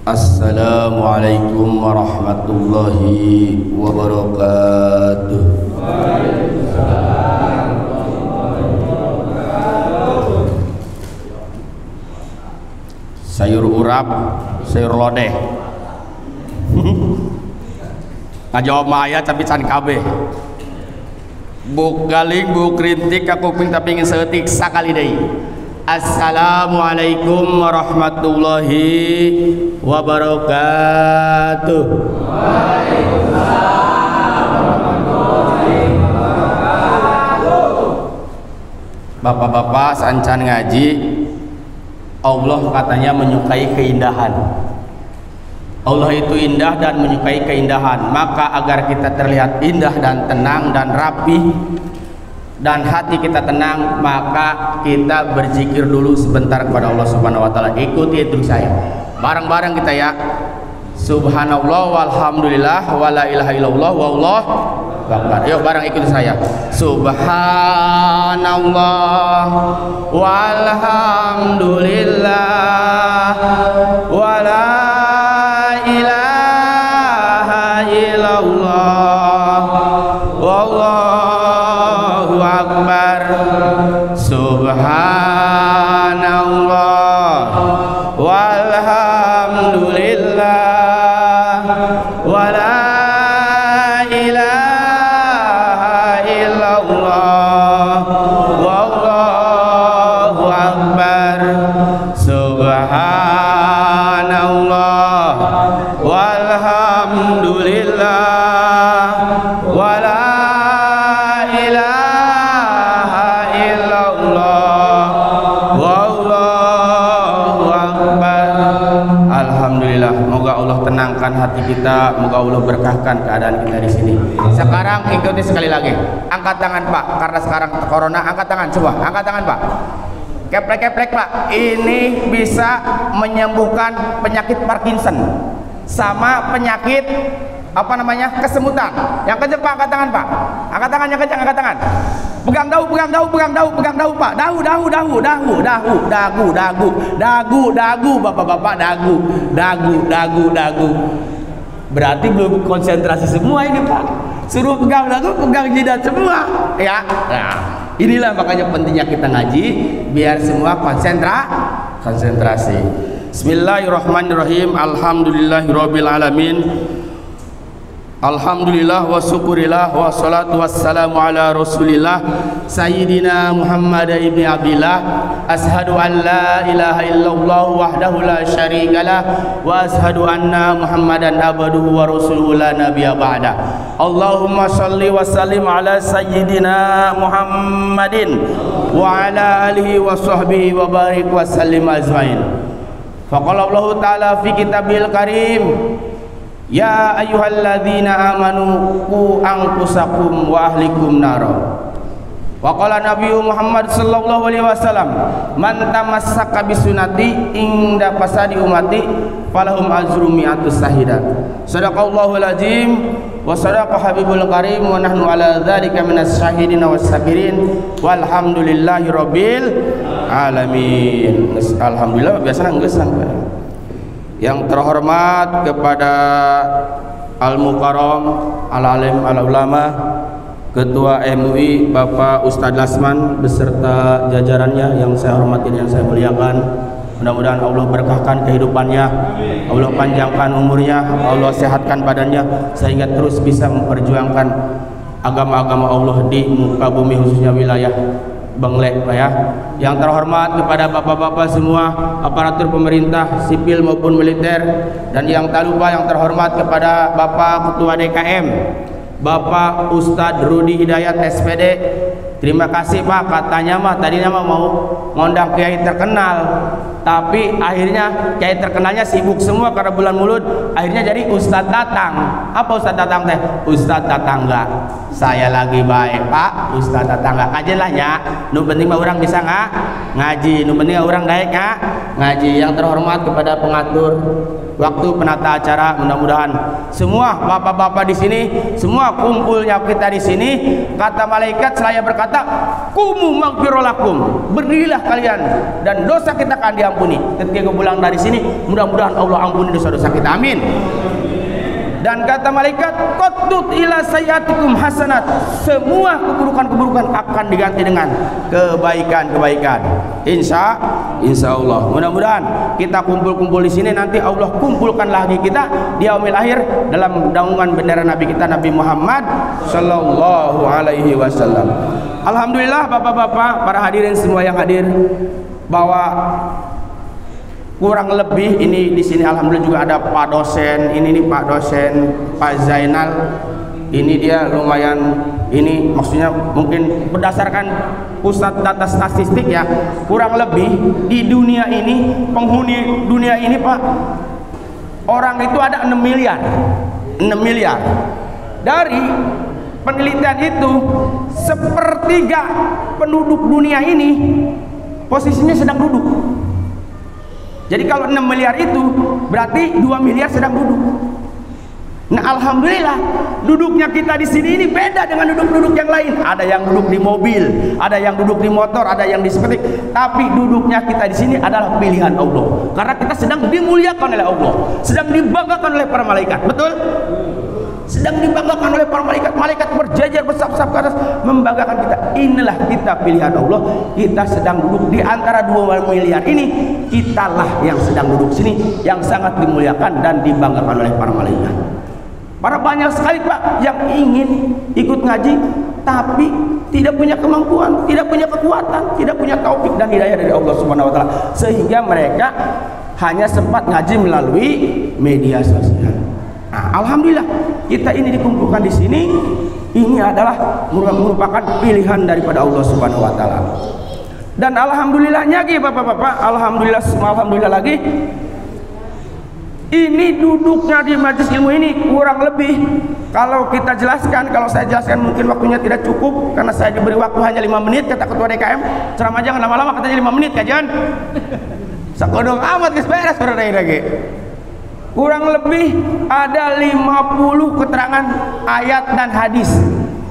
Assalamualaikum warahmatullahi wabarakatuh. Sayur urap, sayur lodeh. Ngajawab maya tapi can kabeh. Buk galing, buk rintik, aku ping tapi ingin seetik sakali deui. Assalamualaikum warahmatullahi wabarakatuh. Waalaikumsalam warahmatullahi wabarakatuh. Bapak-bapak sancan ngaji, Allah katanya menyukai keindahan. Allah itu indah dan menyukai keindahan. Maka agar kita terlihat indah dan tenang dan rapi dan hati kita tenang, maka kita berzikir dulu sebentar kepada Allah Subhanahu wa taala. Ikuti itu saya. Bareng-bareng kita ya. Subhanallah walhamdulillah wala ilaha illallah wallahu akbar. Yuk bareng ikuti saya. Subhanallah walhamdulillah wala ilaha illallah wallahu akbar. Subhanallah walhamdulillah wala ilaha illallah wallahu akbar. Subhanallah walhamdulillah wala ilaha illallah wallahu akbar. Alhamdulillah, moga Allah tenangkan hati kita, moga Allah berkahkan keadaan kita di sini. Sekarang ikuti sekali lagi. Angkat tangan Pak, karena sekarang corona. Angkat tangan coba, angkat tangan Pak. Keplek-keplek Pak. Ini bisa menyembuhkan penyakit Parkinson sama penyakit apa namanya, kesemutan. Yang kenceng Pak, angkat tangan Pak. Angkat tangan yang kenceng, angkat tangan. Pegang dahu, pegang dahu, pegang dahu, pegang dahu Pak. Dahu, dahu, dahu, dahu, dahu, dagu, dagu, dagu, dagu, bapak-bapak, dagu, dagu, dagu, dagu. Berarti belum konsentrasi semua ini Pak. Suruh pegang dagu, pegang jidat semua, ya. Nah, inilah makanya pentingnya kita ngaji, biar semua konsentrasi. Bismillahirrahmanirrahim. Alhamdulillahirabbil alamin. Alhamdulillah wa syukurillah wa salatu wassalamu ala rasulillah Sayyidina Muhammad ibn Abdillah. Ashadu an la ilaha illallah wahdahu la syarikalah wa ashadu anna Muhammadan abduhu wa rasuluhu la nabiyya ba'da. Allahumma salli wa sallim ala Sayyidina Muhammadin wa ala alihi wa sahbihi wa barik wa sallim azmain. Faqala Allah ta'ala fi kitabil karim, ya ayyuhalladzina amanu qu anfusakum wa ahlikum nara. Wa qala Nabi Muhammad sallallahu alaihi wasallam, man tamassaka bisunati inda fasadi ummati falahum ajru mi'atus sahidat. Sadaqallahul azim wa sadaqa habibul karim wa nahnu ala dzalika minas syahidin was sabirin walhamdulillahi rabbil alamin. Alhamdulillah biasa geus sampai. Yang terhormat kepada Al-Mukarram, Al-Alim, Al-Ulama, Ketua MUI Bapak Ustadz Lasman beserta jajarannya yang saya hormati dan yang saya muliakan. Mudah-mudahan Allah berkahkan kehidupannya, Allah panjangkan umurnya, Allah sehatkan badannya sehingga terus bisa memperjuangkan agama-agama Allah di muka bumi, khususnya wilayah Benglek Pak ya. Yang terhormat kepada bapak-bapak semua, aparatur pemerintah sipil maupun militer, dan yang tak lupa yang terhormat kepada Bapak Ketua DKM Bapak Ustadz Rudi Hidayat SPD. Terima kasih Pak, katanya mah tadinya mah mau ngundang kiai terkenal, tapi akhirnya kiai terkenalnya sibuk semua karena bulan Maulud, akhirnya jadi Ustadz datang. Apa Ustadz datang teh? Ustadz tetangga. Saya lagi baik Pak, Ustadz tetangga kajian lah ya. Nu penting mah orang bisa ngaji, nu penting orang daek ngaji. Yang terhormat kepada pengatur waktu, penata acara, mudah-mudahan semua bapak-bapak di sini, semua kumpulnya kita di sini, kata malaikat saya berkata berkata, "Kumu maghfirolakum." Berdirilah kalian dan dosa kita akan diampuni. Ketika pulang dari sini, mudah-mudahan Allah ampuni dosa-dosa kita. Amin. Dan kata malaikat, "Qattut ila sayyatikum hasanat." Semua keburukan-keburukan akan diganti dengan kebaikan-kebaikan. Insya Allah. Mudah-mudahan kita kumpul-kumpul di sini, nanti Allah kumpulkan lagi kita di yaumil akhir dalam naungan bendera Nabi kita, Nabi Muhammad sallallahu alaihi wasallam. Alhamdulillah Bapak-bapak, para hadirin semua yang hadir, bahwa kurang lebih ini di sini alhamdulillah juga ada Pak dosen. Ini nih Pak dosen Pak Zainal. Ini dia lumayan, ini maksudnya mungkin berdasarkan pusat data statistik ya, kurang lebih di dunia ini, penghuni dunia ini Pak, orang itu ada 6 miliar. 6 miliar. Dari penelitian itu, sepertiga penduduk dunia ini posisinya sedang duduk. Jadi kalau 6 miliar itu berarti 2 miliar sedang duduk. Nah, alhamdulillah duduknya kita di sini ini beda dengan duduk-duduk yang lain. Ada yang duduk di mobil, ada yang duduk di motor, ada yang di sepetik. Tapi duduknya kita di sini adalah pilihan Allah. Karena kita sedang dimuliakan oleh Allah, sedang dibanggakan oleh para malaikat. Betul? Sedang dibanggakan oleh para malaikat. Malaikat berjajar bersab-sab ke atas membanggakan kita. Inilah kita pilihan Allah. Kita sedang duduk di antara 2 miliar ini. Kitalah yang sedang duduk sini, yang sangat dimuliakan dan dibanggakan oleh para malaikat. Para banyak sekali Pak yang ingin ikut ngaji tapi tidak punya kemampuan, tidak punya kekuatan, tidak punya taufik dan hidayah dari Allah Subhanahu wa taala, sehingga mereka hanya sempat ngaji melalui media sosial. Nah, alhamdulillah kita ini dikumpulkan di sini, ini adalah merupakan pilihan daripada Allah Subhanahu wa taala. Dan alhamdulillahnya lagi Bapak-bapak, alhamdulillah lagi, ini duduknya di majelis ilmu ini kurang lebih, kalau kita jelaskan, kalau saya jelaskan mungkin waktunya tidak cukup, karena saya diberi waktu hanya 5 menit, kata ketua DKM. Ceramah jangan lama-lama, katanya 5 menit kajian. Sakodong amat beres lagi. Kurang lebih ada 50 keterangan ayat dan hadis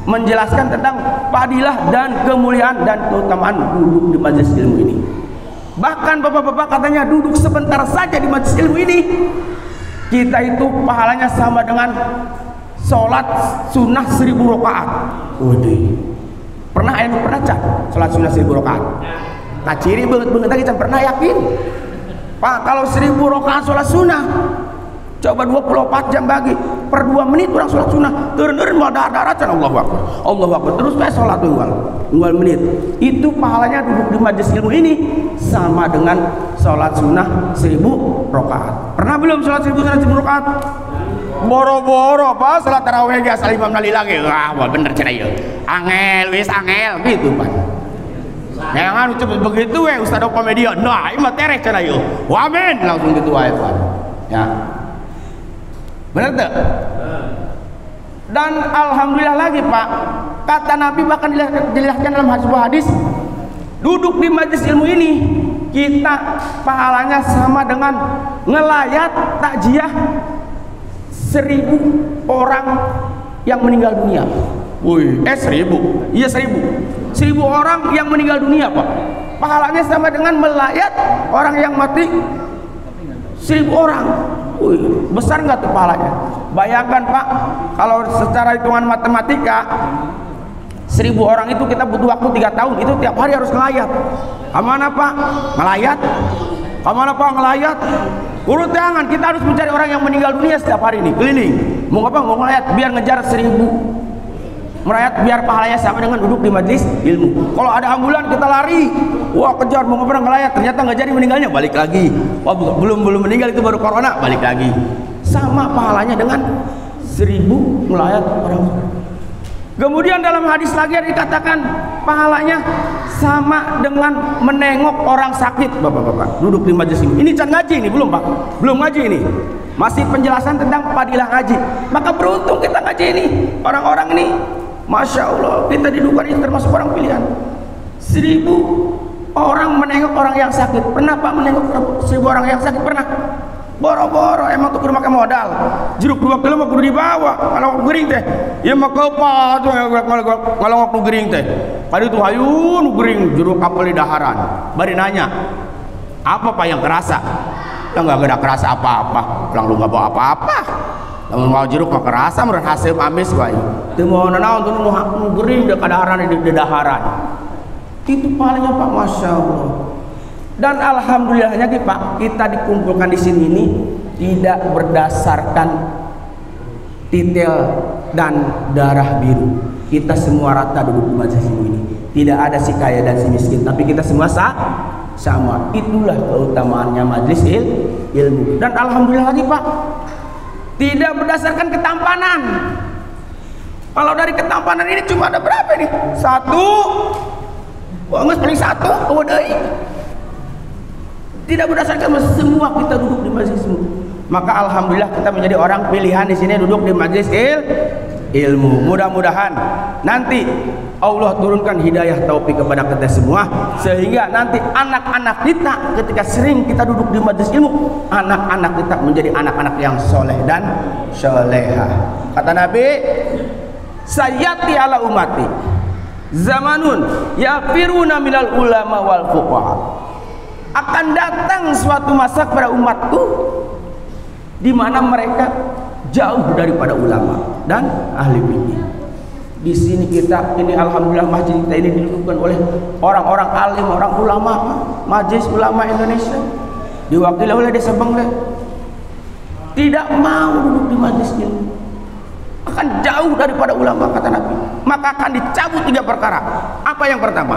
menjelaskan tentang fadilah dan kemuliaan dan keutamaan duduk di majelis ilmu ini. Bahkan Bapak-bapak katanya duduk sebentar saja di majelis ilmu ini, kita itu pahalanya sama dengan sholat sunnah 1000 rakaat. Waduh, pernah cak sholat sunnah 1000 rakaat? Kaciri banget lagi, pernah yakin Pak, kalau 1000 rakaat sholat sunnah, coba 24 jam bagi per 2 menit orang sholat sunnah, turun mau darah can Allahu Akbar, terus kayak sholat tunggal menit. Itu pahalanya duduk di majelis ilmu ini sama dengan sholat sunnah 1000 rakaat. Pernah belum sholat 1000 rakaat? Boro-boro Pak, sholat tarawih asal imam nali lagi. Wah, bener cara ya. Angel gitu Pak. Jangan cepet begitu Ustaz komedian. Nah, ini terek cara ya. Wamen langsung gitu aja Pak. Ya. Benar tak? Dan alhamdulillah lagi Pak, kata Nabi bahkan dijelaskan dalam sebuah hadis, duduk di majelis ilmu ini kita pahalanya sama dengan ngelayat takziah 1000 orang yang meninggal dunia. Wih, 1000? Iya 1000. 1000 orang yang meninggal dunia Pak, pahalanya sama dengan melayat orang yang mati 1000 orang. Wih, besar nggak tuh pahalanya? Bayangkan Pak, kalau secara hitungan matematika 1000 orang itu kita butuh waktu 3 tahun, itu tiap hari harus ngelayat. Kemana Pak? Ngelayat. Kemana Pak? Ngelayat. Urut tangan, kita harus mencari orang yang meninggal dunia setiap hari ini, keliling. Mau apa? Mau ngelayat biar ngejar 1000. Merayat biar pahalanya sama dengan duduk di majelis ilmu. Kalau ada ambulan kita lari, wah kejar, mau ngapain ngelayat, ternyata nggak jadi meninggalnya, balik lagi. Wah belum meninggal, itu baru corona, balik lagi. Sama pahalanya dengan 1000 melayat orang. Kemudian dalam hadis lagi dikatakan pahalanya sama dengan menengok orang sakit. Bapak-bapak duduk di majelis ini can ngaji ini belum Pak, belum ngaji ini, masih penjelasan tentang fadilah ngaji. Maka beruntung kita ngaji ini, orang-orang ini Masya Allah, kita didukung ini termasuk orang pilihan. 1000 orang menengok orang yang sakit. Pernah Pak menengok 1000 orang yang sakit? Pernah? Boro-boro emang tuh kudu make modal. Jeruk 2 kilo mah kudu dibawa. Kalau gering teh, ya mah kepa tuh kalau waktu gering teh. Padi tuh hayu nu gering jeruk apel di daharan. Bari nanya, apa Pak yang kerasa? Ya nggak ada kerasa apa-apa. Pulang lu nggak bawa apa-apa. Lamun mau jeruk mah kerasa meureun hasil amis wae. Teu mau naon tuh nu gering di kadaharan di daharan. Itu palingnya Pak, Masya Allah. Dan alhamdulillahnya Pak, kita dikumpulkan di sini ini tidak berdasarkan titel dan darah biru. Kita semua rata duduk di majelis ini. Tidak ada si kaya dan si miskin, tapi kita semua sama. Itulah keutamaannya majelis ilmu. Dan alhamdulillah lagi Pak, tidak berdasarkan ketampanan. Kalau dari ketampanan ini cuma ada berapa nih? 1. Wah, paling 1, tidak berdasarkan semua kita duduk di majelis ilmu. Maka alhamdulillah kita menjadi orang pilihan di sini duduk di majelis ilmu. Mudah-mudahan nanti Allah turunkan hidayah taufik kepada kita semua, sehingga nanti anak-anak kita ketika sering kita duduk di majelis ilmu, anak-anak kita menjadi anak-anak yang soleh dan solehah. Kata Nabi, sayati ala umati zamanun yafiruna minal ulama wal fuqaha. Akan datang suatu masa kepada umatku di mana mereka jauh daripada ulama dan ahli fikih. Di sini kita ini alhamdulillah masjid kita ini didudukkan oleh orang-orang alim, orang ulama, majelis ulama Indonesia diwakili oleh Desa Bangle. Tidak mau duduk di majelis ilmu, akan jauh daripada ulama kata Nabi. Maka akan dicabut 3 perkara. Apa yang pertama?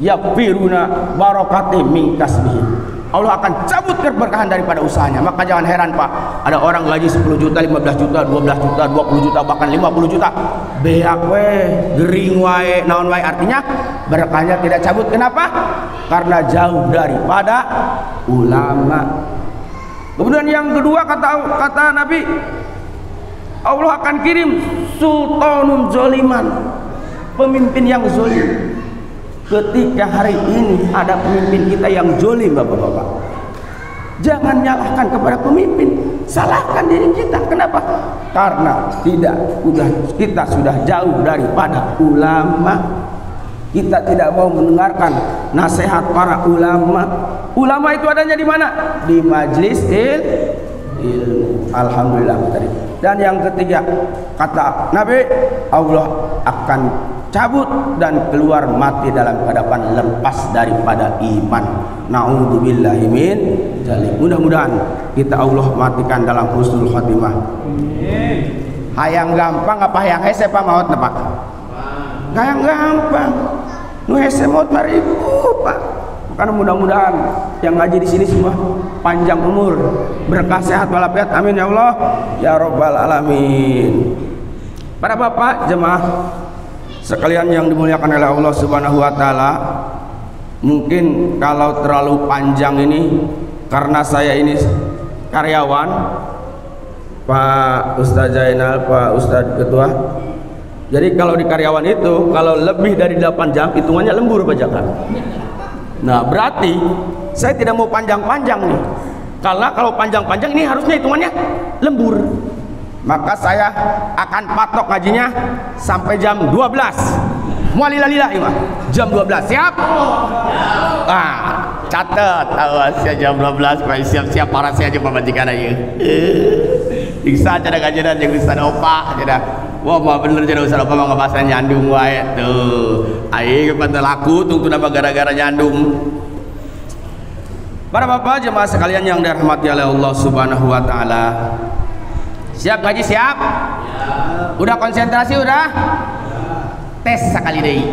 Yafiruna barakati min kasbihi. Allah akan cabut keberkahan daripada usahanya. Maka jangan heran Pak, ada orang gaji 10 juta, 15 juta, 12 juta, 20 juta, bahkan 50 juta. Beak we, gering wae, naon wae, artinya berkahnya tidak cabut. Kenapa? Karena jauh daripada ulama. Kemudian yang kedua kata Nabi, Allah akan kirim sultanun zoliman, pemimpin yang zolim. Ketika hari ini ada pemimpin kita yang zolim, bapak-bapak, jangan nyalahkan kepada pemimpin, salahkan diri kita. Kenapa? Karena kita sudah jauh daripada ulama. Kita tidak mau mendengarkan nasihat para ulama. Ulama itu adanya di mana? Di majelis ilmu. Alhamdulillah tadi. Dan yang ketiga kata Nabi, Allah akan cabut dan keluar mati dalam keadaan lepas daripada iman. Na'udzubillahi min dzalik. Mudah-mudahan kita Allah matikan dalam husnul khatimah. Hayang gampang apa hayang hese Pak maut Pak? Hayang gampang. Nu hese maut maribu Pak. Karena mudah-mudahan yang ngaji di sini semua panjang umur, berkah sehat walafiat. Amin ya Allah ya rabbal alamin. Para bapak jemaah sekalian yang dimuliakan oleh Allah Subhanahu wa taala, mungkin kalau terlalu panjang ini karena saya ini karyawan Pak Ustadz Zainal, Pak Ustadz Ketua. Jadi kalau di karyawan itu kalau lebih dari 8 jam hitungannya lembur pajakan. Nah, berarti saya tidak mau panjang-panjang nih. Karena kalau panjang-panjang ini harusnya hitungannya lembur. Maka saya akan patok ngajinya sampai jam 12. Mualilalilah imam. Jam 12 siap? Ah, catat. Awas ya jam 12 Pak, siap-siap para saya aja pemajikan aja. Bisa ada kajian yang bisa opa ada. Wah, mah bener jadi usah opa mah ngebahas nyandung wae tuh. Aing kepada laku tunggu nama gara-gara nyandung. Para bapak jemaah sekalian yang dirahmati oleh Allah Subhanahu wa taala. Siap ngaji siap? Udah konsentrasi udah? Tes sekali deui.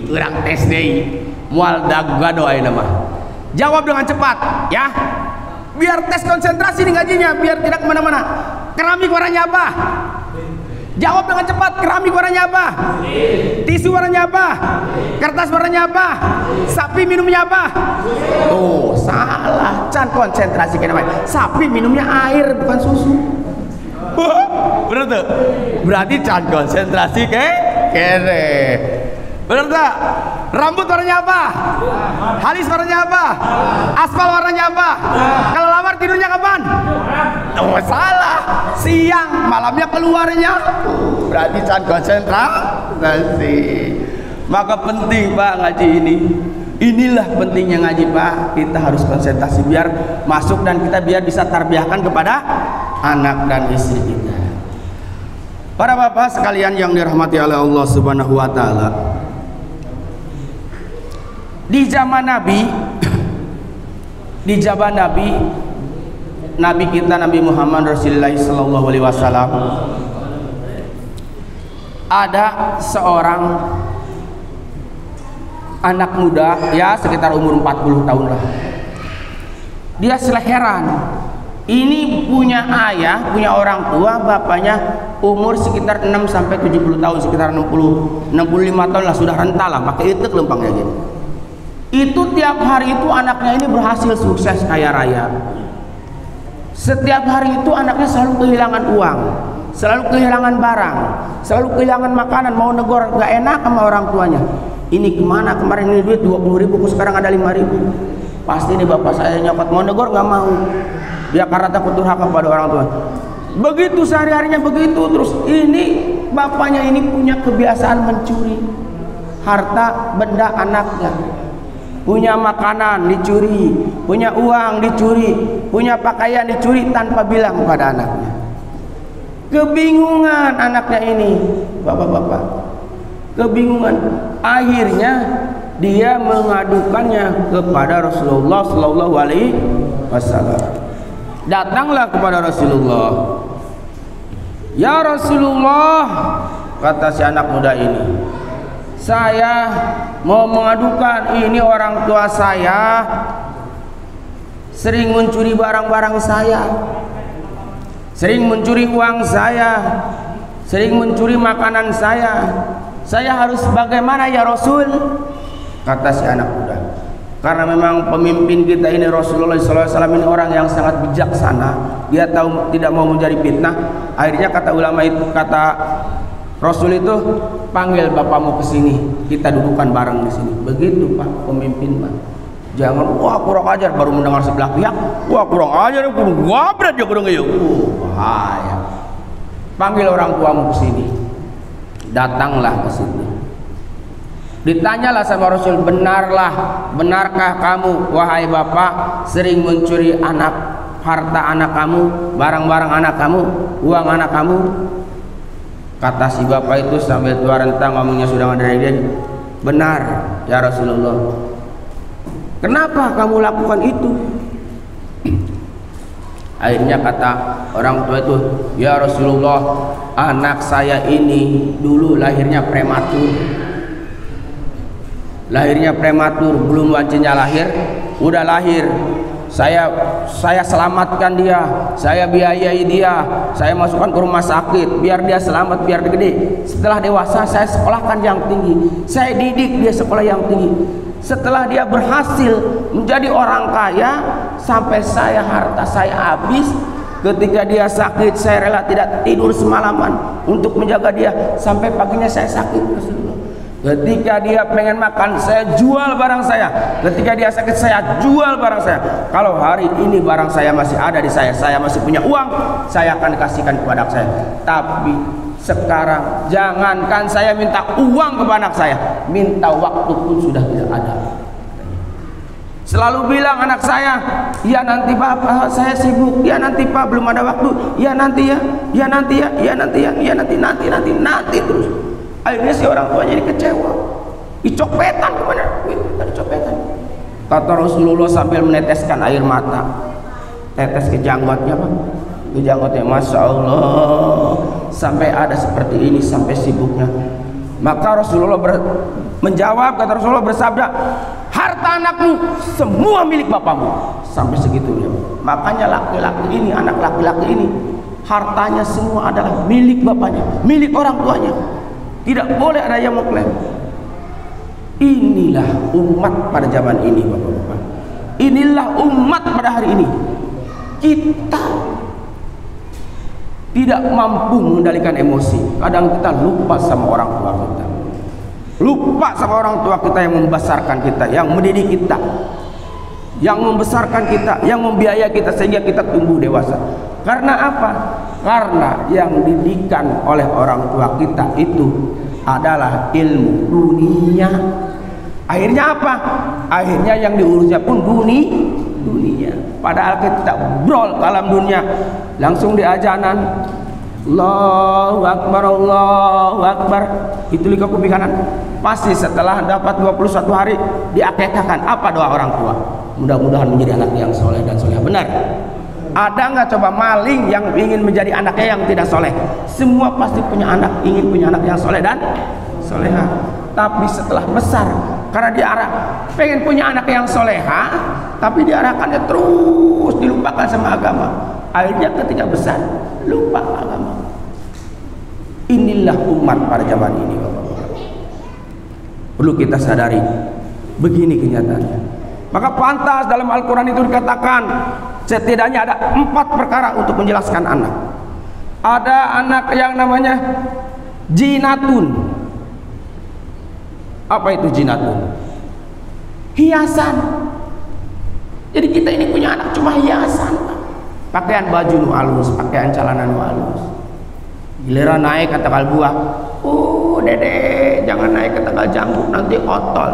Urang tes deui. Moal dagado ayeuna mah. Jawab dengan cepat ya. Biar tes konsentrasi di ngajinya, biar tidak kemana-mana. Keramik warnanya apa? Jawab dengan cepat. Keramik warnanya apa? Tisu warnanya apa? Kertas warnanya apa? Sapi minumnya apa? Oh, salah. Can konsentrasi ke namanya. Sapi minumnya air bukan susu. Bener tuh? Berarti can konsentrasi ke kere. Bener tak? Rambut warnanya apa? Halis warnanya apa? Aspal warnanya apa? Kalau lamar tidurnya salah. Siang, malamnya keluarnya. Berarti can konsentrasi. Maka penting Pak ngaji ini. Inilah pentingnya ngaji Pak. Kita harus konsentrasi biar masuk dan kita biar bisa tarbiyahkan kepada anak dan istri kita. Para bapak sekalian yang dirahmati oleh Allah Subhanahu wa taala. Di zaman Nabi Nabi kita Nabi Muhammad Rasulullah sallallahu alaihi wasallam, ada seorang anak muda ya sekitar umur 40 tahun lah. Dia heran, ini punya ayah, punya orang tua, bapaknya umur sekitar 6 sampai 70 tahun, sekitar 65 tahun lah, sudah renta lah, pakai itu kelempangnya gitu. Itu tiap hari itu anaknya ini berhasil sukses kaya raya. Setiap hari itu anaknya selalu kehilangan uang, selalu kehilangan barang, selalu kehilangan makanan, mau negor gak enak sama orang tuanya. Ini kemana, kemarin ini duit 20.000 kok sekarang ada 5.000. Pasti nih bapak saya nyokot, mau negor gak mau. Dia karena takut durhaka pada orang tua. Begitu sehari-harinya begitu terus. Ini bapaknya ini punya kebiasaan mencuri harta benda anaknya. Punya makanan dicuri, punya uang dicuri, punya pakaian dicuri tanpa bilang kepada anaknya. Kebingungan anaknya ini, bapak-bapak. Kebingungan. Akhirnya dia mengadukannya kepada Rasulullah sallallahu alaihi wasallam. Datanglah kepada Rasulullah. Ya Rasulullah, kata si anak muda ini, saya mau mengadukan, ini orang tua saya sering mencuri barang-barang saya, sering mencuri uang saya, sering mencuri makanan saya. Saya harus bagaimana ya Rasul? Kata si anak muda. Karena memang pemimpin kita ini Rasulullah SAW ini orang yang sangat bijaksana. Dia tahu tidak mau menjadi fitnah. Akhirnya kata ulama itu, kata Rasul itu, panggil bapakmu ke sini, kita dudukkan bareng di sini. Begitu Pak pemimpin Pak. Jangan wah kurang ajar baru mendengar sebelah pihak. Wah kurang ajar, kurang wabrat ya kurang ya. Bahaya. Panggil orang tuamu ke sini. Datanglah ke sini. Ditanyalah sama Rasul, benarkah kamu wahai bapak sering mencuri harta anak kamu, barang-barang anak kamu, uang anak kamu? Kata si bapak itu sambil tua rentang ngomongnya sudah ada dia, benar ya Rasulullah. Kenapa kamu lakukan itu? Akhirnya kata orang tua itu, ya Rasulullah, anak saya ini dulu lahirnya prematur. Lahirnya prematur, belum wancinya lahir, udah lahir. Saya selamatkan dia, saya biayai dia, saya masukkan ke rumah sakit biar dia selamat, biar dia gede. Setelah dewasa saya sekolahkan yang tinggi, saya didik dia sekolah yang tinggi. Setelah dia berhasil menjadi orang kaya, sampai harta saya habis. Ketika dia sakit, saya rela tidak tidur semalaman untuk menjaga dia sampai paginya saya sakit. Ketika dia pengen makan, saya jual barang saya. Ketika dia sakit, saya jual barang saya. Kalau hari ini barang saya masih ada di saya masih punya uang, saya akan kasihkan kepada anak saya. Tapi sekarang jangankan saya minta uang kepada anak saya, minta waktu pun sudah tidak ada. Selalu bilang anak saya, ya nanti bapak saya sibuk, ya nanti pak belum ada waktu, ya nanti ya, ya nanti ya, ya nanti ya, ya nanti terus. Akhirnya si orang tuanya ini kecewa, dicopetan kemana? Dicopetan. Kata Rasulullah sambil meneteskan air mata, tetes ke janggutnya pak, ke janggutnya, masya Allah, sampai ada seperti ini, sampai sibuknya. Maka Rasulullah menjawab, kata Rasulullah bersabda, harta anakmu semua milik bapakmu. Sampai segitunya. Makanya laki-laki ini, anak laki-laki ini, hartanya semua adalah milik bapaknya, milik orang tuanya. Tidak boleh ada yang mengklaim. Inilah umat pada zaman ini, bapak-bapak. Inilah umat pada hari ini. Kita tidak mampu mengendalikan emosi. Kadang kita lupa sama orang tua kita, lupa sama orang tua kita yang membesarkan kita, yang mendidik kita. yang membesarkan kita, yang membiayai kita sehingga kita tumbuh dewasa. Karena apa? Karena yang didikan oleh orang tua kita itu adalah ilmu dunia. Akhirnya apa? Akhirnya yang diurusnya pun dunia. Padahal kita brol ke alam dunia, langsung diajanan Allahu Akbar, Allahu Akbar. Itu lika kuping kanan. Pasti setelah dapat 21 hari diakekahkan. Apa doa orang tua? Mudah-mudahan menjadi anak yang soleh dan soleh. Benar? Ada nggak coba maling yang ingin menjadi anaknya yang tidak soleh? Semua pasti punya anak, ingin punya anak yang soleh dan soleha. Tapi setelah besar, karena diarah pengen punya anak yang soleha, tapi diarahkannya terus dilupakan sama agama. Akhirnya ketika besar lupa agama. Inilah umat pada zaman ini, Bapak-bapak. Perlu kita sadari, begini kenyataannya. Maka pantas dalam Al-Quran itu dikatakan setidaknya ada 4 perkara untuk menjelaskan anak. Ada anak yang namanya jinatun. Apa itu jinatun? Hiasan. Jadi kita ini punya anak cuma hiasan, Pak. Pakaian baju nu halus, pakaian celana nu halus. Giliran naik ke tegal buah, dede jangan naik ke tegal jangkuk, nanti otol.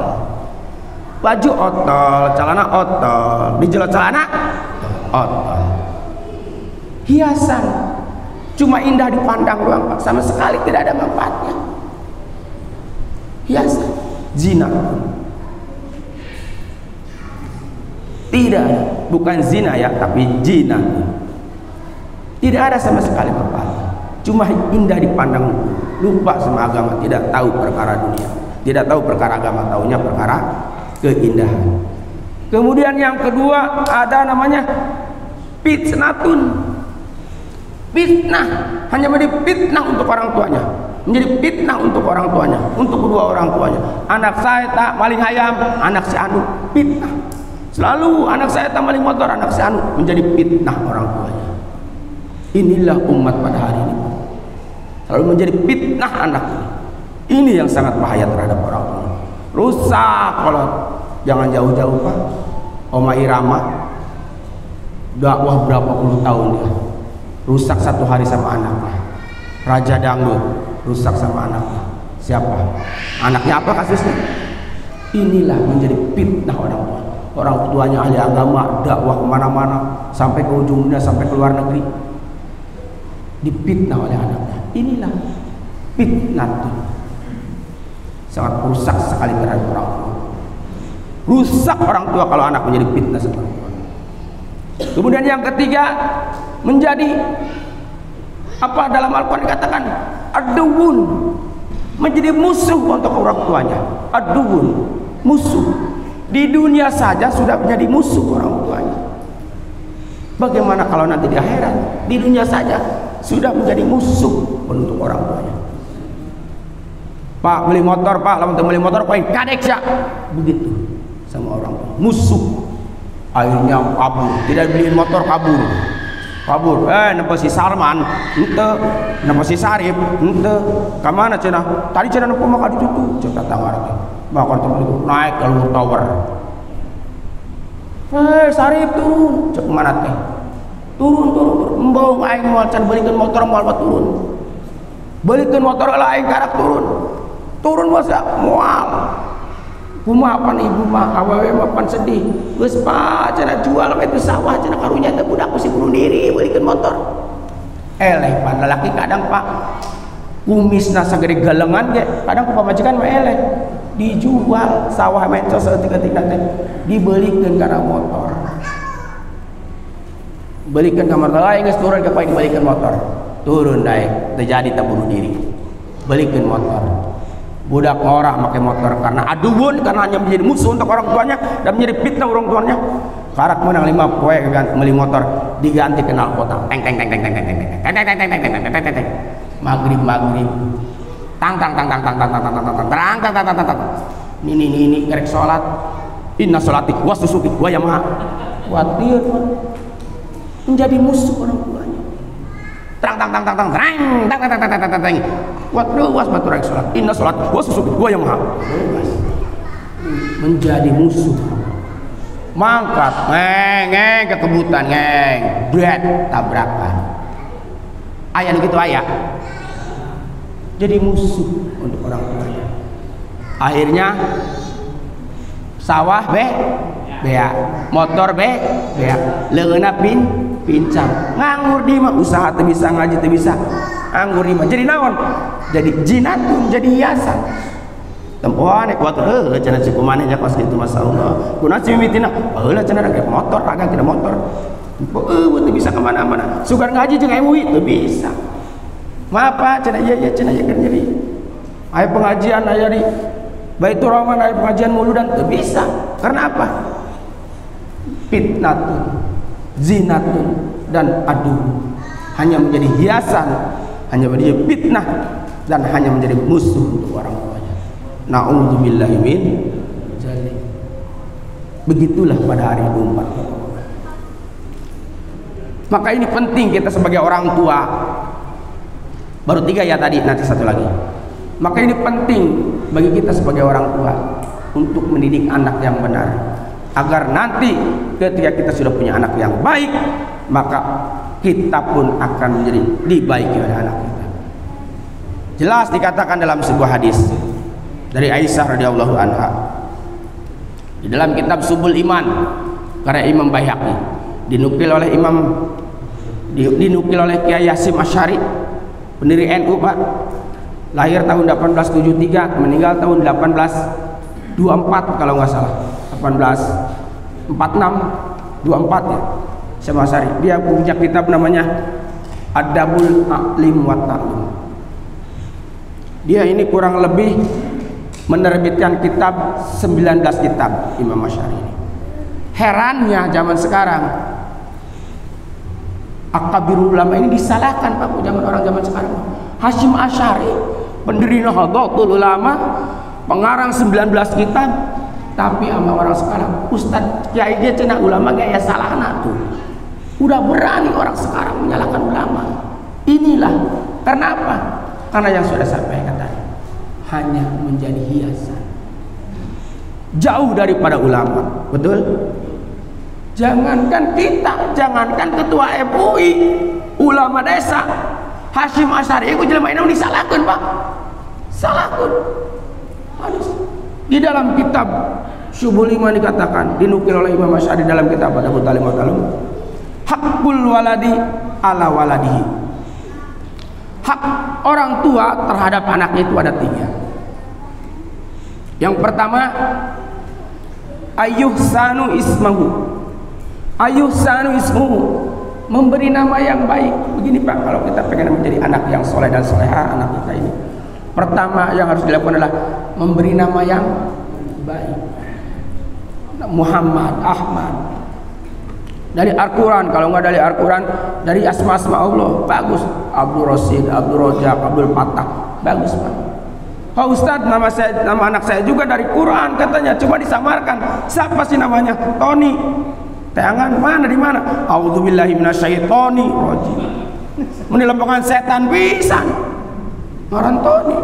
Baju otol, celana otol, dijelot celana otol. Hiasan, cuma indah dipandang doang, Pak. Sama sekali tidak ada manfaatnya. Hiasan, zina. Tidak, bukan zina ya, tapi zina. Tidak ada sama sekali manfaatnya. Cuma indah dipandang, lupa sama agama, tidak tahu perkara dunia, tidak tahu perkara agama, taunya perkara keindahan. Kemudian yang kedua ada namanya fitnatun. Fitnah, hanya menjadi fitnah untuk orang tuanya, menjadi fitnah untuk orang tuanya, untuk kedua orang tuanya. Anak saya tak maling ayam, anak si anu, fitnah. Selalu anak saya tak maling motor, anak si anu, menjadi fitnah orang tuanya. Inilah umat pada hari ini, selalu menjadi fitnah anak ini. Ini yang sangat bahaya terhadap orang tua. Rusak kalau jangan jauh-jauh, Pak. Oma Irama dakwah berapa puluh tahun dia, rusak satu hari sama anaknya. Raja Dangdut rusak sama anaknya. Siapa? Anaknya apa kasusnya? Inilah menjadi fitnah orang tua. Orang tuanya ahli agama, dakwah kemana-mana, sampai ke ujung dunia, sampai ke luar negeri, dipitnah oleh anaknya. Inilah fitnah itu sangat rusak sekali terhadap orang tua. Rusak orang tua kalau anak menjadi fitnah sama orang tua. Kemudian yang ketiga, menjadi apa dalam Al-Quran dikatakan aduun, menjadi musuh untuk orang tuanya. Aduun, musuh. Di dunia saja sudah menjadi musuh orang tuanya. Bagaimana kalau nanti di akhirat? Di dunia saja sudah menjadi musuh untuk orang tuanya. Pak beli motor, Pak, lamun beli motor poin kadek ya. Begitu sama orang tua. Musuh. Akhirnya kabur, tidak beliin motor, kabur. Kabur. Nempo si Salman, ente, nempo si Sarip, ente. Kamana cenah? Tadi cenah nempo maka ditutup. Cerita tangan. Bakal terlalu naik ke luar tower. Sarip turun. Cek mana teh? Turun. Embong aing moal can belikan motor moal turun. Belikan motor lah aing karak turun. Turun masa moal. Kumaha pan ibu mah awewe mah pan sedih. Geus Pak cenah jual itu sawah cenah karunya teh budak si bunuh diri belikan motor. Eleh pan lalaki kadang Pak kumisna sagede galengan ge kadang ku pamajikan mah eleh. Dijual sawah mencos seketika teh dibelikan karena motor, belikan kamar lain geus turun ke poin dibelikan motor, turun naik terjadi tak bunuh diri, belikan motor. Budak ngorah pakai motor karena aduun, karena hanya menjadi musuh untuk orang tuanya dan menjadi fitnah orang tuanya. Karak menang 5 poe beli motor diganti kenal kota, teng maghrib ini kerek sholat inna sholatik wa susuki wa yamaha khawatir menjadi musuh orang tuanya. Terang waduh was batu rek sholat inna sholat wa susuki wa yamaha menjadi musuh. mangkat ngeng ke kebutan ngeng bret tabrakan ayah gitu ayah jadi musuh untuk orang tuanya. Akhirnya sawah bea motor bea leungeuna pincang nganggur di mah usaha teu bisa ngaji teu bisa nganggur di mah jadi naon jadi jinatun jadi hiasan tempoan kuat cenah si kumaneh nya kos kitu masyaallah kunaon si mimitina heula cenah rek motor agak kena motor teu bisa kemana mana sugar ngaji jeung MUI teu bisa apa cenah iya cenah ya kan jadi aya pengajian aya di Baitur Rahman aya pengajian muludan teu bisa karena apa fitnatun zinatun dan aduh hanya menjadi hiasan hanya menjadi fitnah dan hanya menjadi musuh untuk orang tuanya. Na'udzubillahi min dzalik. Begitulah pada hari 24. Maka ini penting kita sebagai orang tua. Baru 3 ya tadi, nanti 1 lagi. Maka ini penting bagi kita sebagai orang tua untuk mendidik anak yang benar, agar nanti ketika kita sudah punya anak yang baik, maka kita pun akan menjadi dibaiki oleh anak kita. Jelas dikatakan dalam sebuah hadis dari Aisyah radhiyallahu anha di dalam kitab Subul Iman karya Imam Baihaqi, dinukil oleh Kiai Hasyim Asy'ari, pendiri NU Pak, lahir tahun 1873, meninggal tahun 1824 kalau nggak salah, 1846 ya, Hasyim Asy'ari. Dia punya kitab namanya Adabul A'lim wa Ta'lim. Dia ini kurang lebih menerbitkan kitab 19 kitab Imam Asy'ari ini. Herannya zaman sekarang akabirul ulama ini disalahkan Pak, zaman orang zaman sekarang. Hasyim Asy'ari, pendiri Nahdlatul Ulama, pengarang 19 kitab, tapi sama orang sekarang Ustadz Kiai dia cenah ulama gaya salahna tuh. Udah berani orang sekarang menyalahkan ulama. Inilah karena apa? Karena yang sudah sampaikan tadi, hanya menjadi hiasan, jauh daripada ulama. Betul? Jangankan kita, jangankan ketua MUI, ulama desa Hasyim Asy'ari itu jelema ini disalahkan Pak, salahkan. Di dalam kitab Subul Iman dikatakan, dinukil oleh Imam Asy'ari dalam kitab Adabul Ta'lim wa Ta'allum, hakul waladi ala waladihi. Hak orang tua terhadap anaknya itu ada 3. Yang pertama, ayyuhsanu ismahu. Ayyuhsanu ismuhu, memberi nama yang baik. Begini Pak, kalau kita pengen menjadi anak yang soleh dan soleha anak kita ini, pertama yang harus dilakukan adalah memberi nama yang baik. Muhammad, Ahmad, dari Al-Quran. Kalau nggak dari Al-Quran, dari asma-asma Allah, bagus. Abdul Rasid, Abdul Rojak, Abdul Fatah, bagus Pak. Pak Ustadz, nama anak saya juga dari Quran katanya, coba disamarkan. Siapa sih namanya? Tony. Tangan mana di mana? A'udzubillahi minasyaitonir rajim. Menilembangkan setan pisan. Ngaran Tony.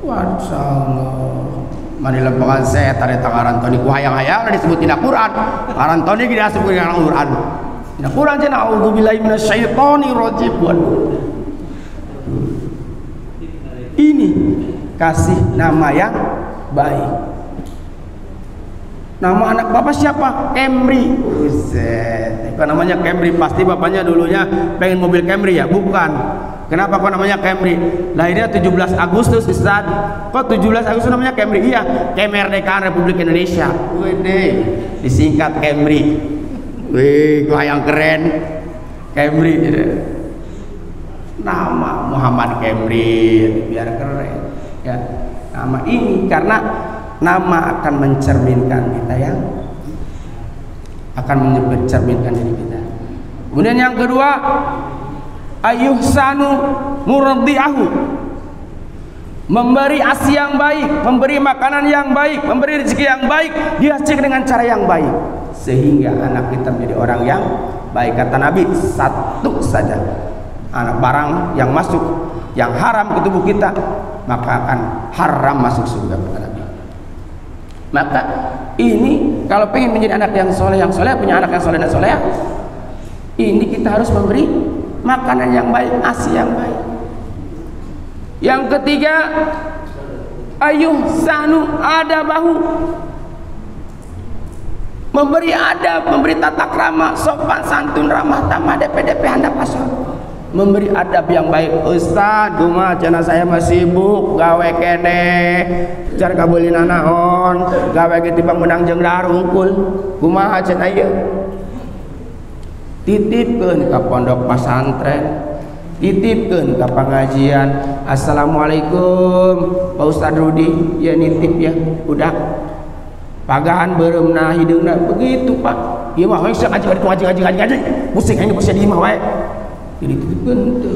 Waduh Allah. Menilembangkan setan di tangan Tony. Ku hayang-hayang disebut tidak Quran. Ngaran Tony kita sebut dengan Quran. Tidak Quran cenah a'udzubillahi minasyaitonir rajim. Waduh. Ini kasih nama yang baik. Nama anak bapak siapa? Camry. Buset. Kok namanya Camry? Pasti bapaknya dulunya pengen mobil Camry ya? Bukan. Kenapa kok namanya Camry? Lahirnya 17 Agustus Ustaz. Kok 17 Agustus namanya Camry? Iya, kemerdekaan Republik Indonesia. Wede, disingkat Camry. Wih, kok yang keren. Camry. Nama Muhammad Camry biar keren. Ya, nama ini karena nama akan mencerminkan kita yang akan mencerminkan diri kita. Kemudian yang kedua, ayyuhsanu murdiahu, memberi ASI yang baik, memberi makanan yang baik, memberi rezeki yang baik, dihasilkan dengan cara yang baik sehingga anak kita menjadi orang yang baik. Kata Nabi, satu saja anak barang yang masuk yang haram ke tubuh kita, maka akan haram masuk surga. Kata Nabi. Maka ini kalau pengen menjadi anak yang soleh, punya anak yang soleh dan soleh, ini kita harus memberi makanan yang baik, asi yang baik. Yang ketiga, ayuh sanu adabahu, memberi adab, memberi tata krama, sopan santun, ramah tamah, DP handap asal, memberi adab yang baik. Ustaz, kumaha cenah saya masih sibuk gawe kene, car kabeulina naon, gawe ge timbang menang jeung dahar hungkul, kumaha cenah ieu? Titipkeun ka pondok pesantren, titipkeun ka pengajian. Assalamualaikum Pak Ustaz Rudi, ya nitip ya budak pagahan bereumna hideungna begitu Pak. Ieu mah we ngaji pusing aing pusing di imah wae. Jadi titipkeun teu.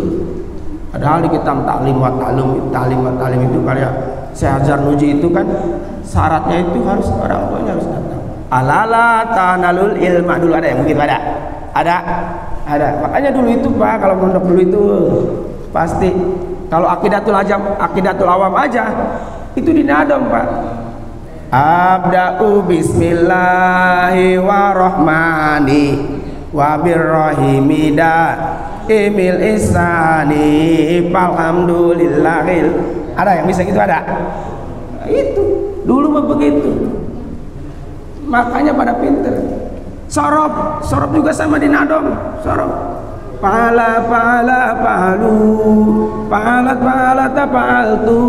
Padahal di kitab Ta'lim wa Ta'lim itu karya Syekh Azhar Nuji itu kan syaratnya itu harus orang tuanya harus datang. Alala tanalul ilma, dulu ada yang begitu ada. Makanya dulu itu Pak, kalau mondok dulu itu pasti kalau akidatul awam aja itu dinadom Pak. Abda'u bismillahi wa rahmani wa birrahimida imil isani alhamdulillahil. Ada yang bisa gitu? Ada. Itu dulu mah begitu. Makanya pada pinter. Sorop juga sama dinadom. Sorop pahala pahalu, pahalat tapaltu.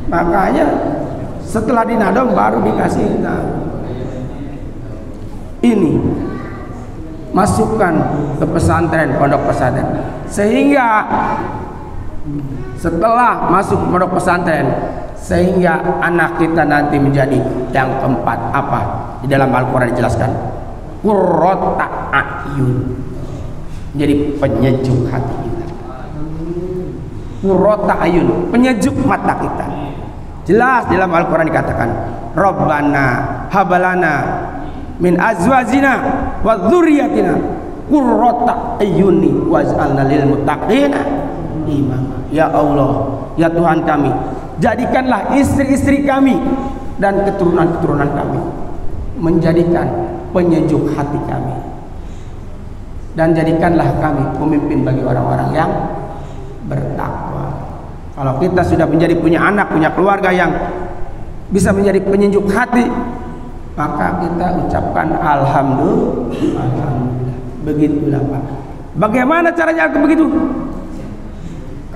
Makanya setelah dinadom baru dikasih tahu. Ini masukkan ke pesantren, pondok pesantren, sehingga setelah masuk ke pondok pesantren, sehingga anak kita nanti menjadi yang keempat. Apa? Di dalam Al-Quran dijelaskan qurrata a'yun, jadi penyejuk hati kita. Qurrata a'yun, penyejuk mata kita. Jelas dalam Al-Quran dikatakan Rabbana habalana min azwajina wa dzurriyyatina qurrata a'yuni waj'alna lil muttaqina imama. Ya Allah, ya Tuhan kami, jadikanlah istri-istri kami dan keturunan-keturunan kami menjadikan penyejuk hati kami, dan jadikanlah kami pemimpin bagi orang-orang yang bertakwa. Kalau kita sudah menjadi punya anak, punya keluarga yang bisa menjadi penyejuk hati, maka kita ucapkan alhamdulillah. Begitulah Pak. Bagaimana caranya begitu?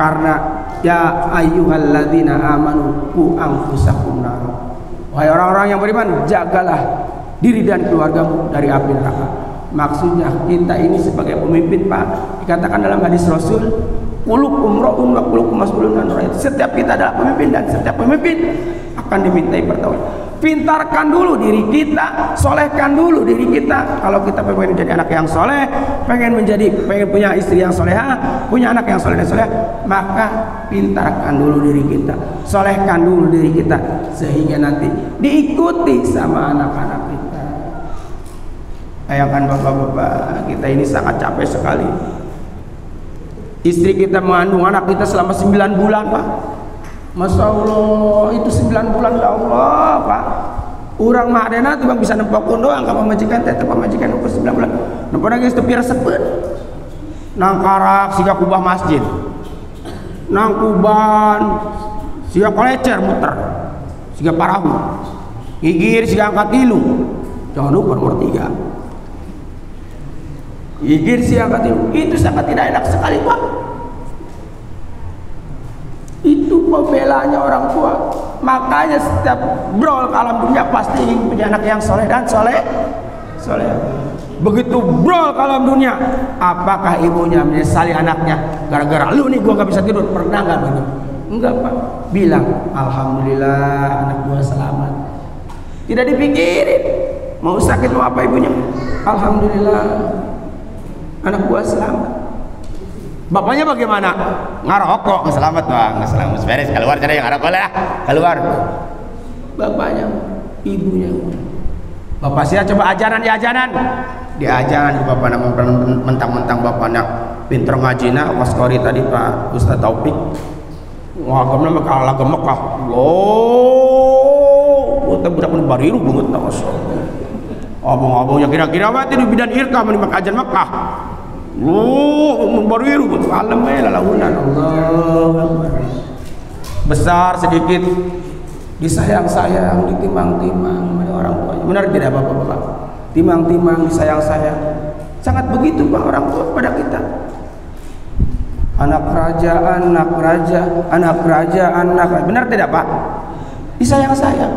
Karena ya ayyuhalladzina amanu qu anfusakum nar. Wahai orang-orang yang beriman, jagalah diri dan keluargamu dari api neraka. Maksudnya kita ini sebagai pemimpin Pak, dikatakan dalam hadis Rasul, kulukum ra'un wa kulukum mas'ulun an ra'iyati. Setiap kita adalah pemimpin dan setiap pemimpin akan dimintai pertanggungan. Pintarkan dulu diri kita, solehkan dulu diri kita. Kalau kita pengen menjadi anak yang soleh, pengen punya istri yang soleha, punya anak yang soleh dan soleh, maka pintarkan dulu diri kita, solehkan dulu diri kita, sehingga nanti diikuti sama anak-anak kita. Bayangkan bapak-bapak, kita ini sangat capek sekali. Istri kita mengandung anak kita selama 9 bulan Pak. Masya Allah, itu 9 bulan ya Allah Pak. Urang mah adena tuh bang bisa nempokun doang, kalau majikan teh pamajikan umur 9 bulan. Nempok lagi tepi resepeun. Nang karak siga kubah masjid. Nang kuban siga kolecer muter. Siga parahu. Gigir siga angkat tilu. Jangan lupa nomor 3. Gigir siga angkat tilu. Itu sangat tidak enak sekali Pak. Itu pembelaannya orang tua. Makanya setiap brol ke alam dunia pasti ingin punya anak yang soleh dan soleh. Begitu brol ke alam dunia, apakah ibunya menyesali anaknya gara-gara lu nih gua gak bisa tidur? Pernah gak begitu? Enggak Pak. Bilang alhamdulillah anak gua selamat. Tidak dipikirin mau sakit mau apa ibunya. Alhamdulillah anak gua selamat. Bapaknya bagaimana? Ngarokok, nggak selamat bang, nggak selamat. Beres, keluar cara yang ngarokok lah, keluar. Bapaknya, ibunya. Bapak saya coba ajaran di ajaran bapak nama mentang-mentang bapaknya pinter ngajina, waskori tadi Pak Ustaz Taufik. Wah, kamu nama kalah gemek lah. Wow, tapi budak pun bariru banget tak masuk. Abang-abangnya kira-kira mati di bidan irka menimak ajan Makkah. Bariru betul alam lalunan Allah besar sedikit disayang-sayang, ditimang-timang oleh orang tuanya. Benar tidak Bapak-bapak? Timang-timang, disayang-sayang. Sangat begitu Pak orang tua pada kita. Anak raja, anak raja, anak raja, anak raja. Benar tidak Pak? Disayang-sayang.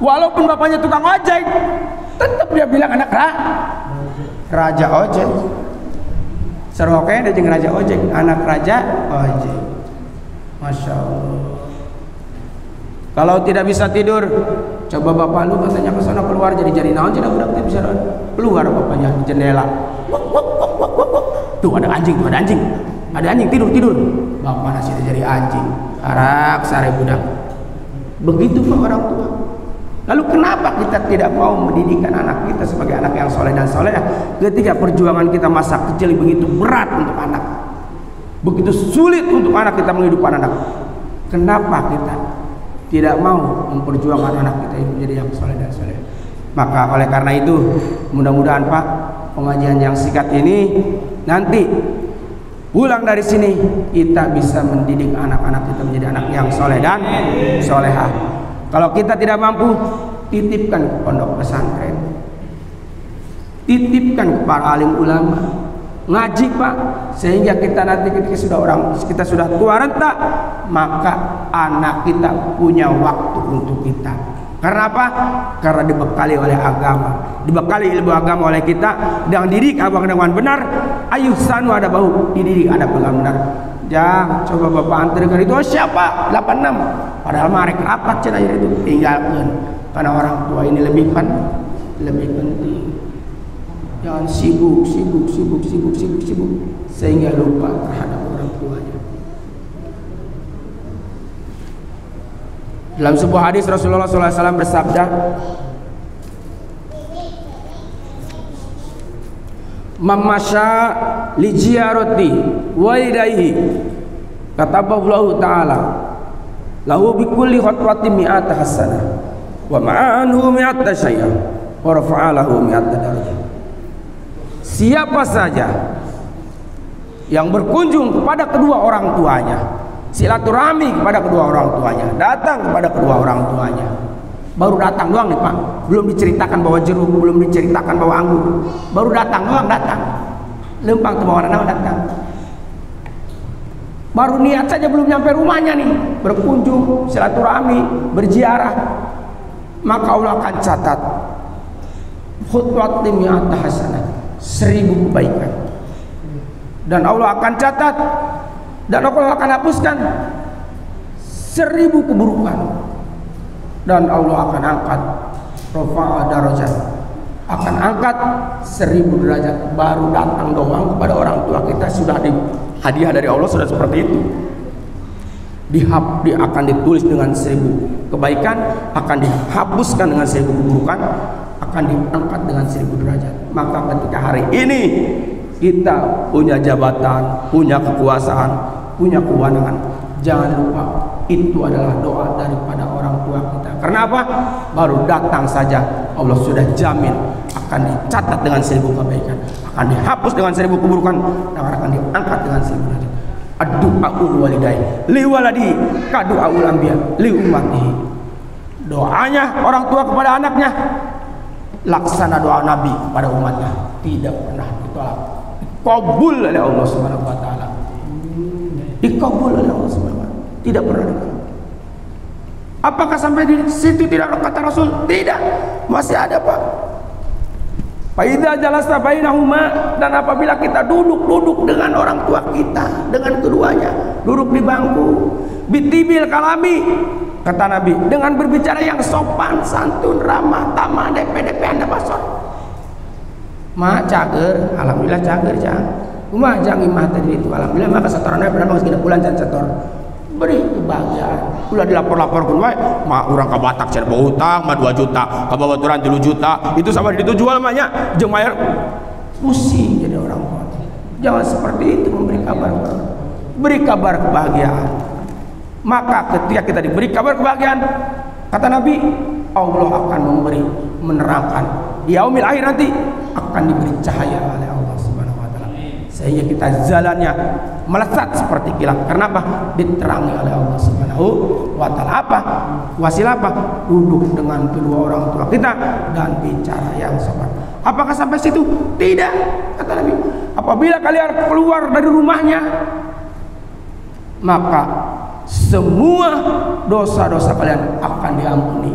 Walaupun bapaknya tukang ojek, tetap dia bilang anak raja ojek. Seroknya dia jeung raja ojek, anak raja ojek. Masya Allah. Kalau tidak bisa tidur, coba bapak lu katanya ke sana keluar jadi naon cenah budak teh bisa keluar bapaknya di jendela. Tuh ada anjing, ada anjing tidur. Bapak nasi jadi anjing. Arak sare budak. Begitu Pak orang tua. Lalu kenapa kita tidak mau mendidikan anak kita sebagai anak yang soleh dan solehah ketika perjuangan kita masa kecil begitu berat untuk anak, begitu sulit untuk anak kita menghidupkan anak? Kenapa kita tidak mau memperjuangkan anak kita itu menjadi yang soleh dan soleh? Maka oleh karena itu mudah-mudahan Pak pengajian yang singkat ini nanti pulang dari sini kita bisa mendidik anak-anak kita menjadi anak yang soleh dan solehah. Kalau kita tidak mampu, titipkan ke pondok pesantren, titipkan kepada alim ulama, ngaji Pak, sehingga kita nanti kita sudah tua renta, maka anak kita punya waktu untuk kita. Karena apa? Karena dibekali oleh agama, dibekali ilmu agama oleh kita, dan didik abang dengan benar. Ayuh sanu ada bau, dididik ada dengan benar. Jangan coba bapak antarkan itu. Oh siapa? 86. Padahal marek rapat cenah itu tinggalkan. Karena orang tua ini lebih penting. Jangan sibuk sehingga lupa terhadap orang tuanya. Dalam sebuah hadis Rasulullah SAW bersabda, "Mamasya li ziyarati walidayhi kataballahu ta'ala lahu bi kulli khatwatin mi'ata hasanah wa ma'anhu mi'ata syai'ah wa rafa'alahu mi'ata darajah." Siapa saja yang berkunjung kepada kedua orang tuanya, silaturahmi kepada kedua orang tuanya, datang kepada kedua orang tuanya, baru datang doang nih Pak, belum diceritakan bawa jeruk, belum diceritakan bawa anggur, baru datang doang, datang lempang tuh bawa anak datang, baru niat saja belum nyampe rumahnya nih, berkunjung, silaturahmi, berziarah, maka Allah akan catat khutwat mi'ata hasanah, 1000 kebaikan, dan Allah akan catat dan Allah akan hapuskan 1000 keburukan, dan Allah akan angkat rafa'a darajat, akan angkat 1000 derajat. Baru datang doang kepada orang tua kita sudah di hadiah dari Allah, sudah seperti itu. Akan ditulis dengan 1000 kebaikan, akan dihapuskan dengan 1000 keburukan, akan diangkat dengan 1000 derajat. Maka ketika hari ini kita punya jabatan, punya kekuasaan, punya kewenangan, jangan lupa itu adalah doa daripada orang tua kita. Karena apa? Baru datang saja Allah sudah jamin akan dicatat dengan 1000 kebaikan, akan dihapus dengan 1000 keburukan, dan akan diangkat dengan 1000 derajat. Ad-du'aul walidai li waladi kadu'aul anbiya li ummatihi. Doanya orang tua kepada anaknya laksana doa Nabi pada umatnya, tidak pernah ditolak, dikabul oleh Allah Subhanahu wa taala. Dikabul oleh Allah Subhanahu wa taala, tidak pernah ditolak. Apakah sampai di situ tidak kata Rasul? Tidak, masih ada Pak. Faidza jalasta bainahuma, dan apabila kita duduk dengan orang tua kita, dengan keduanya, duduk di bangku, bitibil kalami, kata Nabi, dengan berbicara yang sopan, santun, ramah, tamah, DP anda pasor. Ma cager, alhamdulillah cager jangan. Kumaha jang imah tadi itu, alhamdulillah maka setorannya berapa sekitar bulan dan setor. Beri kebahagiaan. Ulah dilapor-laporkan wae, mah urang ka Batak cenah bawa utang mah 2 juta, ka babaturan 3 juta. Itu sama ditu jual mah nya, jeung mayar pusing jadi orang tua. Jangan seperti itu memberi kabar. Beri kabar kebahagiaan. Maka ketika kita diberi kabar kebahagiaan, kata Nabi, Allah akan menerangkan di yaumil akhir nanti akan diberi cahaya oleh Allah Subhanahu wa taala, sehingga kita jalannya melesat seperti kilat. Karena apa? Diterangi oleh Allah Subhanahu wa taala. Apa? Wasilah apa? Duduk dengan kedua orang tua kita dan bicara yang sopan. Apakah sampai situ? Tidak, kata Nabi. Apabila kalian keluar dari rumahnya, maka semua dosa-dosa kalian akan diampuni.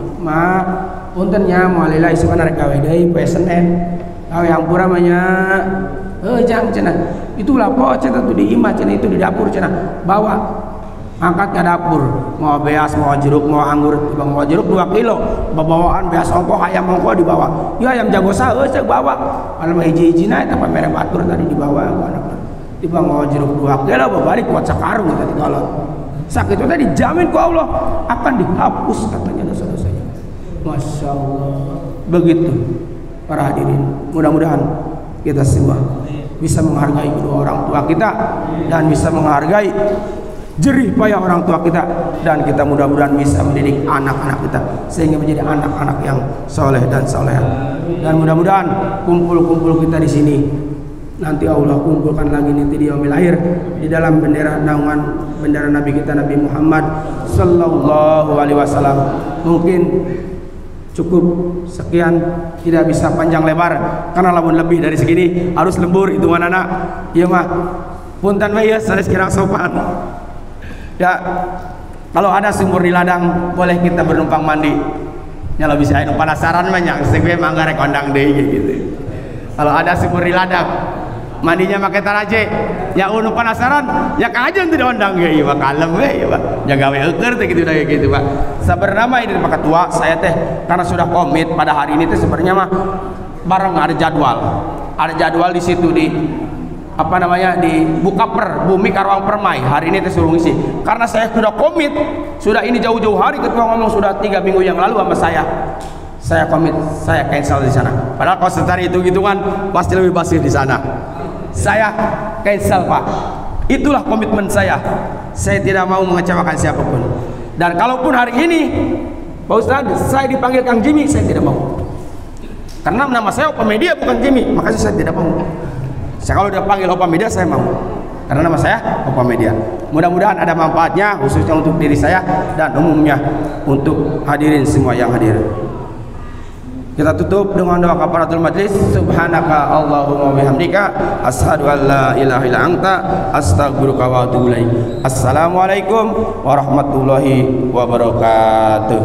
Puntennya mualilah sebenarnya gawe deui poe Senen. Gawe hampura manya jang cenah. Itulah po cenah tuh di imah cenah itu di dapur cenah. Bawa angkat ke dapur, mau beas, mau jeruk, mau anggur, mau jeruk 2 kilo, bawaan beas ongko, ayam ongko dibawa. Ya ayam jago saha cek bawa. Kalau mah hiji-hijina eta pamere batur tadi dibawa anak. Tiba mau jeruk 2 kilo babalik buat sakarung tadi kolot. Sakit itu tadi dijamin ku Allah akan dihapus katanya dosa-dosanya. Masya Allah. Begitu para hadirin. Mudah-mudahan kita semua bisa menghargai kedua orang tua kita dan bisa menghargai jerih payah orang tua kita, dan kita mudah-mudahan bisa mendidik anak-anak kita sehingga menjadi anak-anak yang soleh dan soleha. Dan mudah-mudahan kumpul-kumpul kita di sini nanti Allah kumpulkan lagi nanti di yaumil akhir di dalam bendera naungan bendera Nabi kita Nabi Muhammad sallallahu alaihi wasallam. Mungkin cukup sekian, tidak bisa panjang lebar karena lamun lebih dari segini harus lembur hitungan anak. Iya mah punten we ya sanes kirang sopan. Ya, kalau ada sumur di ladang boleh kita bernumpang mandi. Kalau bisa anu penasaran mah nya sing we mangga rek kondang deui gitu. Kalau ada sumur di ladang mandinya pakai taraje, ya unu penasaran ya kajen teu diondang ge ieu mah kalem we ieu mah. Jaga we eukeur teh kitu da gitu Pak. Sabarna ini Pak Ketua saya teh karena sudah komit pada hari ini teh sebenarnya mah bareng ada jadwal. Ada jadwal di situ di apa namanya di Bukaper Bumi Karawang Permai. Hari ini teh suruh ngisi karena saya sudah komit, sudah ini jauh-jauh hari ketua ngomong sudah 3 minggu yang lalu sama saya komit, saya cancel di sana. Padahal kalau secara hitung-hitungan pasti lebih basir di sana. Saya cancel Pak, itulah komitmen saya. Saya tidak mau mengecewakan siapapun. Dan kalaupun hari ini Pak Ustadz saya dipanggil Kang Jimmy, saya tidak mau. Karena nama saya Opa Media bukan Jimmy, makanya saya tidak mau. Saya kalau udah panggil Opa Media saya mau, karena nama saya Opa Media. Mudah-mudahan ada manfaatnya khususnya untuk diri saya dan umumnya untuk hadirin semua yang hadir. Kita tutup dengan doa kafaratul majlis. Subhanaka Allahumma bihamdika asyhadu an la ilaha illa anta astaghfiruka wa atubu ilaik. Assalamualaikum warahmatullahi wabarakatuh.